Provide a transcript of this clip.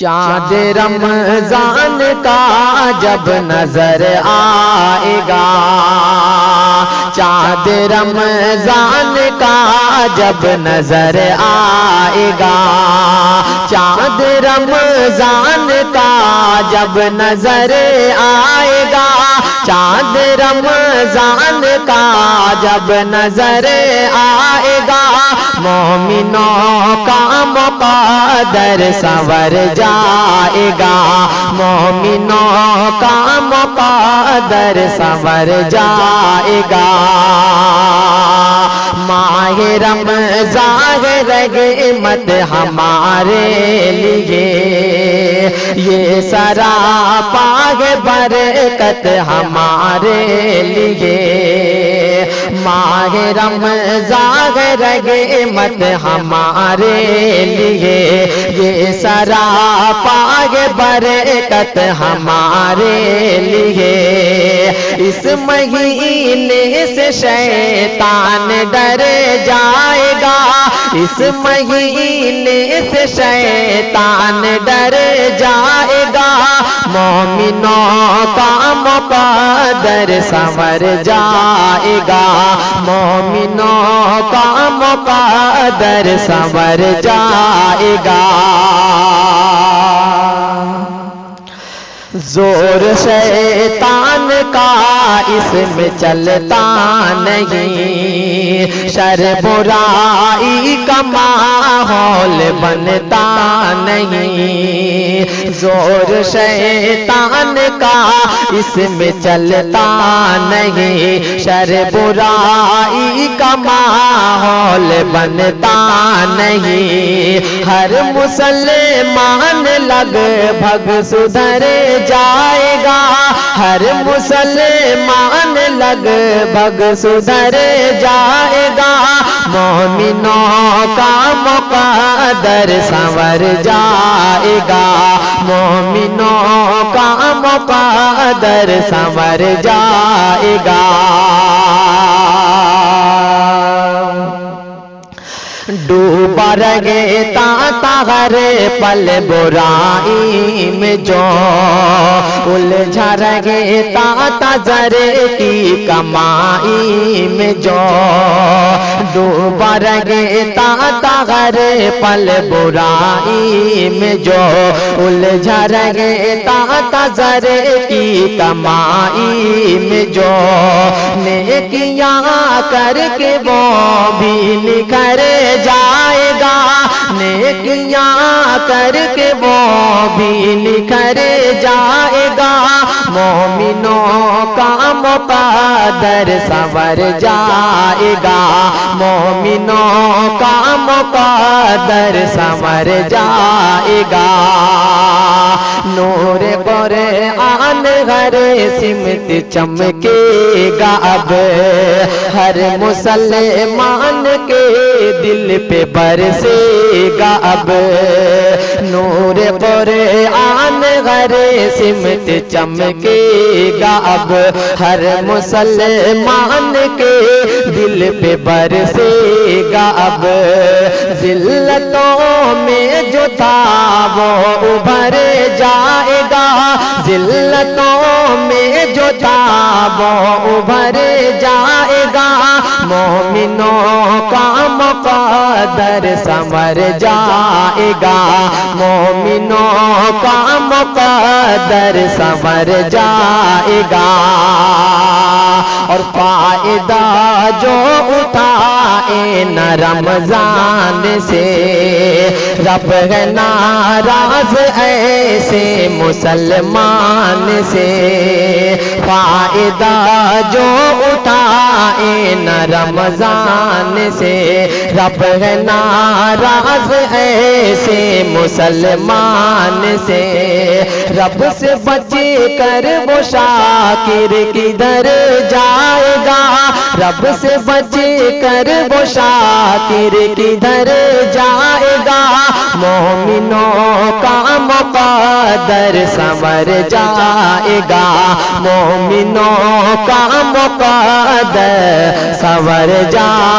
چاند رمضان کا جب نظر آئے گا، چاند رمضان کا جب نظر آئے گا، چاند رمضان کا جب نظر آئے گا، چاند رمضان کا جب نظر آئے گا، مومنوں کا مقدر سنور جائے گا، مومنوں کا مقدر سنور جائے گا۔ ماہ رمضان رحمت ہمارے لیے، یہ سراپا ہے برکت ہمارے لیے، ماہ رمضان رحمت ہمارے لیے، یہ سراپا ہے برکت ہمارے لیے۔ اس مہینے سے شیطان ڈر جائے گا، اس مہینے سے شیطان ڈر جائے گا، مومنوں کا مقدر سنور جائے گا، مومنوں کا مقدر سنور جائے گا۔ زور شیطان کا اس میں چلتا نہیں، شر برائی کا ماحول بنتا نہیں، زور شیطان کا اس میں چلتا نہیں، شر برائی کا ماحول بنتا نہیں، ہر مسلمان لگ بھگ سدھر جائے گا، ہر مسلمان لگ بھگ سدھر جائے گا، مومنوں کا مقدر سنور جائے گا، مومنوں کا مقدر سنور جائے گا۔ ڈوبا رہتا ہر پل برائی میں جو، الجھا رہتا زر کی کمائی میں جو، ڈوبا رہتا ہر پل برائی میں جو، الجھا رہتا زر کی کمائی میں جو، نیکیاں کر کے وہ بھی نکھر جائے گا، نیکیاں کر کے وہ بھی نکھر جائے گا، مومنوں کا مقدر سنور جائے گا، مومنوں کا مقدر سنور جائے گا۔ نور قرآن ہر سمت چمکے گا اب، ہر مسلمان کے دل پہ برسے گا اب، نور قرآن ہر سمت چمکے گا اب، ہر مسلمان کے دل پہ برسے گا اب، ذلتوں میں جو تھا وہ ابھر جائے گا، ذلتوں میں جو تھا وہ ابھر جائے گا، مومنوں کا مقدر سنور جائے گا، مومنوں کا مقدر سنور جائے گا۔ اور فائدہ جو اٹھائے نہ رمضان سے، رب ہے ناراض ایسے مسلمان سے، فائدہ جو اٹھائے نہ رمضان سے، رب ہے ناراض ایسے مسلمان سے، رب سے بچ کر وہ شاکر کدھر جائے گا، رب سے بچ کر وہ شاکر کدھر جائے گا، مومنوں کا مقدر سنور جائے گا، مومنوں کا مقدر سنور جائے گا۔